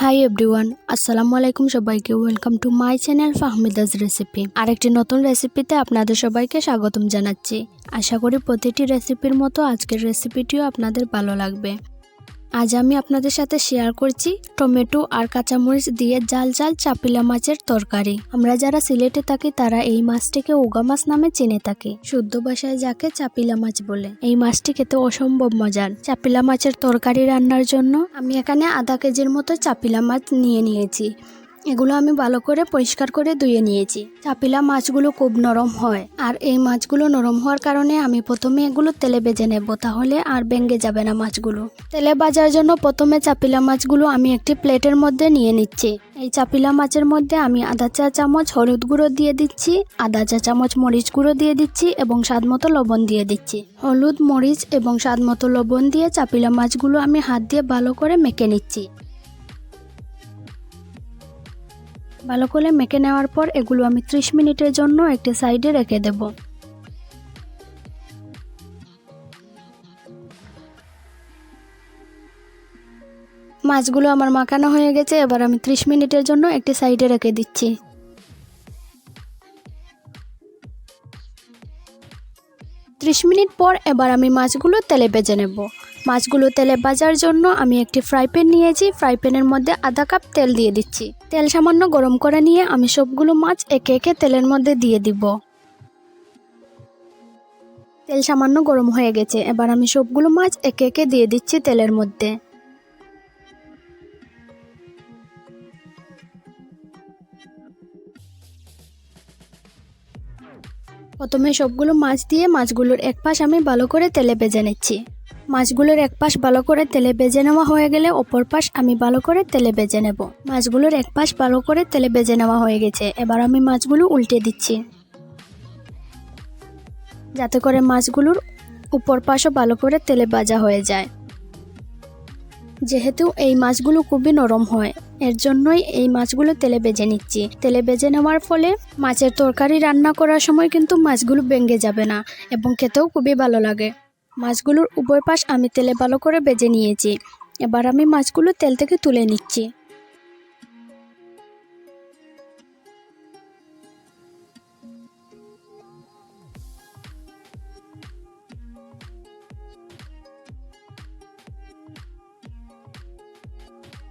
Hi everyone, আসসালামু আলাইকুম সবাইকে। Welcome to my channel Fahmida's recipe. আরেকটি নতুন রেসিপিতে আপনাদের সবাইকে স্বাগতম জানাচ্ছি। আশা করি প্রতিটি রেসিপির মতো আজকের রেসিপিটিও আপনাদের ভালো লাগবে। আজ আমি আপনাদের সাথে শেয়ার করছি টমেটো আর কাঁচামরিচ দিয়ে জাল জাল চাপিলা মাছের তরকারি। আমরা যারা সিলেটে থাকি তারা এই মাছটিকে উগা মাছ নামে চিনে থাকি, শুদ্ধ ভাষায় যাকে চাপিলা মাছ বলে। এই মাছটি খেতে অসম্ভব মজার। চাপিলা মাছের তরকারি রান্নার জন্য আমি এখানে আধা কেজির মতো চাপিলা মাছ নিয়েছি। এগুলো আমি ভালো করে পরিষ্কার করে ধুয়ে নিয়েছি। চাপিলা মাছগুলো খুব নরম হয়, আর এই মাছগুলো নরম হওয়ার কারণে আমি প্রথমে এগুলো তেলে ভেজে নেব, তাহলে আর ভেঙে যাবে না মাছগুলো। তেলে ভাজার জন্য প্রথমে চাপিলা মাছগুলো আমি একটি প্লেটের মধ্যে নিয়ে নিচ্ছি। এই চাপিলা মাছের মধ্যে আমি আধা চা চামচ হলুদ গুঁড়ো দিয়ে দিচ্ছি, আধা চা চামচ মরিচ গুঁড়ো দিয়ে দিচ্ছি এবং স্বাদ মতো লবণ দিয়ে দিচ্ছি। হলুদ, মরিচ এবং স্বাদ মতো লবণ দিয়ে চাপিলা মাছগুলো আমি হাত দিয়ে ভালো করে মেখে নিচ্ছি। ভালো করে মেখে নেওয়ার পর এগুলো আমি 30 মিনিটের জন্য একটি সাইডে রেখে দেব। মাছগুলো আমার মাখানো হয়ে গেছে, এবার আমি 30 মিনিটের জন্য একটি সাইডে রেখে দিচ্ছি। 30 মিনিট পর এবার আমি মাছগুলো তেলে ভেজে নেব। মাছগুলো তেলে ভাজার জন্য আমি একটি ফ্রাই প্যান নিয়েছি। ফ্রাই প্যানের মধ্যে আধা কাপ তেল দিয়ে দিচ্ছি। তেল সামান্য গরম করে নিয়ে আমি সবগুলো মাছ একে একে তেলের মধ্যে দিয়ে দিব। তেল সামান্য গরম হয়ে গেছে, এবার আমি সবগুলো মাছ একে একে দিয়ে দিচ্ছি তেলের মধ্যে। প্রথমে সবগুলো মাছ দিয়ে মাছগুলোর এক পাশ আমি ভালো করে তেলে ভেজে নিচ্ছি। মাছগুলোর এক পাশ ভালো করে তেলে ভেজে নেওয়া হয়ে গেলে অপর পাশ আমি ভালো করে তেলে ভেজে নেব। মাছগুলোর এক পাশ ভালো করে তেলে ভেজে নেওয়া হয়ে গেছে, এবার আমি মাছগুলো উল্টে দিচ্ছি, যাতে করে মাছগুলোর উপর পাশও ভালো করে তেলে ভাজা হয়ে যায়। যেহেতু এই মাছগুলো খুবই নরম হয়, এর জন্যই এই মাছগুলো তেলে ভেজে নিচ্ছি। তেলে ভেজে নেওয়ার ফলে মাছের তরকারি রান্না করার সময় কিন্তু মাছগুলো ভেঙে যাবে না এবং খেতেও খুবই ভালো লাগে। মাছগুলোর উভয় পাশ আমি তেলে ভালো করে ভেজে নিয়েছি। এবার আমি মাছগুলো তেল থেকে তুলে নিচ্ছি।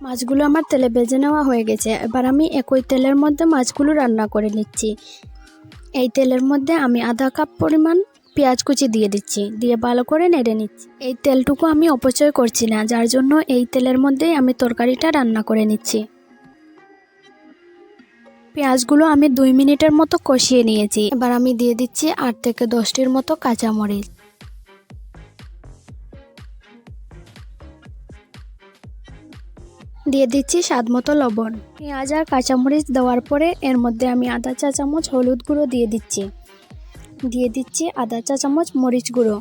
মাছগুলো আমার তেলে ভেজে নেওয়া হয়ে গেছে, এবার আমি একই তেলের মধ্যে মাছগুলো রান্না করে নিচ্ছি। এই তেলের মধ্যে আমি আধা কাপ পরিমাণ পেঁয়াজ কুচি দিয়ে দিচ্ছি, দিয়ে ভালো করে নেড়ে নিচ্ছি। এই তেলটুকু আমি অপচয় করছি না, যার জন্য এই তেলের মধ্যেই আমি তরকারিটা রান্না করে নিচ্ছি। পেঁয়াজগুলো আমি 2 মিনিটের মতো কষিয়ে নিয়েছি। এবার আমি দিয়ে দিচ্ছি 8 থেকে 10টির মতো কাঁচামরিচ। দিয়ে দিচ্ছি স্বাদ মতো লবণ। পেঁয়াজ আর কাঁচামরিচ দেওয়ার পরে এর মধ্যে আমি আধা চা চামচ হলুদ গুঁড়ো দিয়ে দিচ্ছি। দিয়ে দিচ্ছি আধা চা চামচ মরিচ গুঁড়ো,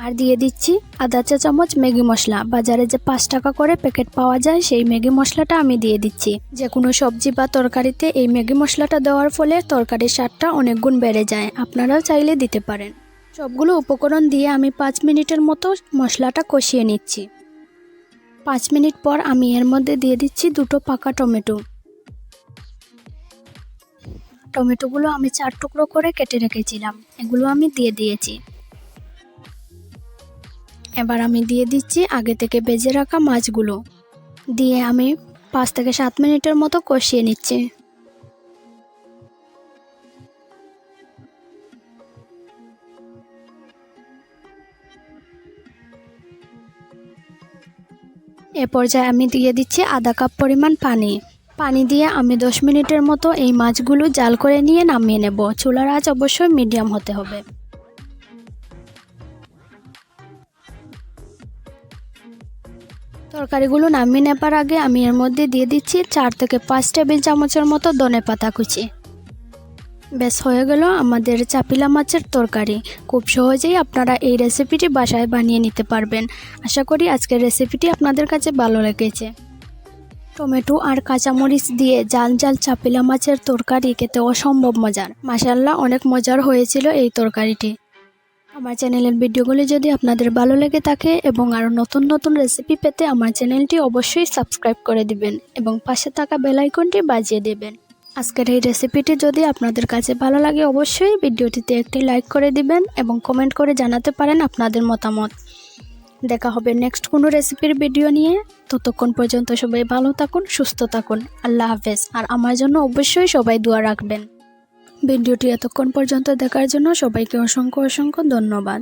আর দিয়ে দিচ্ছি আধা চা চামচ ম্যাগি মশলা। বাজারে যে 5 টাকা করে প্যাকেট পাওয়া যায় সেই ম্যাগি মশলাটা আমি দিয়ে দিচ্ছি। যে কোনো সবজি বা তরকারিতে এই ম্যাগি মশলাটা দেওয়ার ফলে তরকারির স্বাদটা অনেক গুণ বেড়ে যায়, আপনারাও চাইলে দিতে পারেন। সবগুলো উপকরণ দিয়ে আমি 5 মিনিটের মতো মশলাটা কষিয়ে নিচ্ছি। 5 মিনিট পর আমি এর মধ্যে দিয়ে দিচ্ছি 2টো পাকা টমেটো। টমেটোগুলো আমি 4 টুকরো করে কেটে রেখেছিলাম, এগুলো আমি দিয়ে দিয়েছি। এবার আমি দিয়ে দিচ্ছি আগে থেকে ভেজে রাখা মাছগুলো, দিয়ে আমি 5 থেকে 7 মিনিটের মতো কষিয়ে নিচ্ছি। এ পর্যায়ে আমি দিয়ে দিচ্ছি আধা কাপ পরিমাণ পানি দিয়ে আমি 10 মিনিটের মতো এই মাছগুলো জাল করে নিয়ে নামিয়ে নেব। চুলার আঁচ অবশ্যই মিডিয়াম হতে হবে। তরকারিগুলো নামিয়ে নেবার আগে আমি এর মধ্যে দিয়ে দিচ্ছি 4 থেকে 5 টেবিল চামচের মতো ধনেপাতা কুচি। বেশ হয়ে গেল আমাদের চাপিলা মাছের তরকারি। খুব সহজেই আপনারা এই রেসিপিটি বাসায় বানিয়ে নিতে পারবেন। আশা করি আজকের রেসিপিটি আপনাদের কাছে ভালো লেগেছে। টমেটো আর কাঁচামরিচ দিয়ে জাল জাল চাপিলা মাছের তরকারি খেতে অসম্ভব মজার। মাশাআল্লাহ, অনেক মজার হয়েছিল এই তরকারিটি। আমার চ্যানেলের ভিডিওগুলি যদি আপনাদের ভালো লেগে থাকে এবং আরও নতুন নতুন রেসিপি পেতে আমার চ্যানেলটি অবশ্যই সাবস্ক্রাইব করে দিবেন এবং পাশে থাকা বেল আইকনটি বাজিয়ে দেবেন। আজকের এই রেসিপিটি যদি আপনাদের কাছে ভালো লাগে অবশ্যই ভিডিওটিতে একটি লাইক করে দিবেন এবং কমেন্ট করে জানাতে পারেন আপনাদের মতামত। দেখা হবে নেক্সট কোনো রেসিপির ভিডিও নিয়ে। ততক্ষণ পর্যন্ত সবাই ভালো থাকুন, সুস্থ থাকুন। আল্লাহ হাফেজ। আর আমার জন্য অবশ্যই সবাই দোয়া রাখবেন। ভিডিওটি এতক্ষণ পর্যন্ত দেখার জন্য সবাইকে অসংখ্য ধন্যবাদ।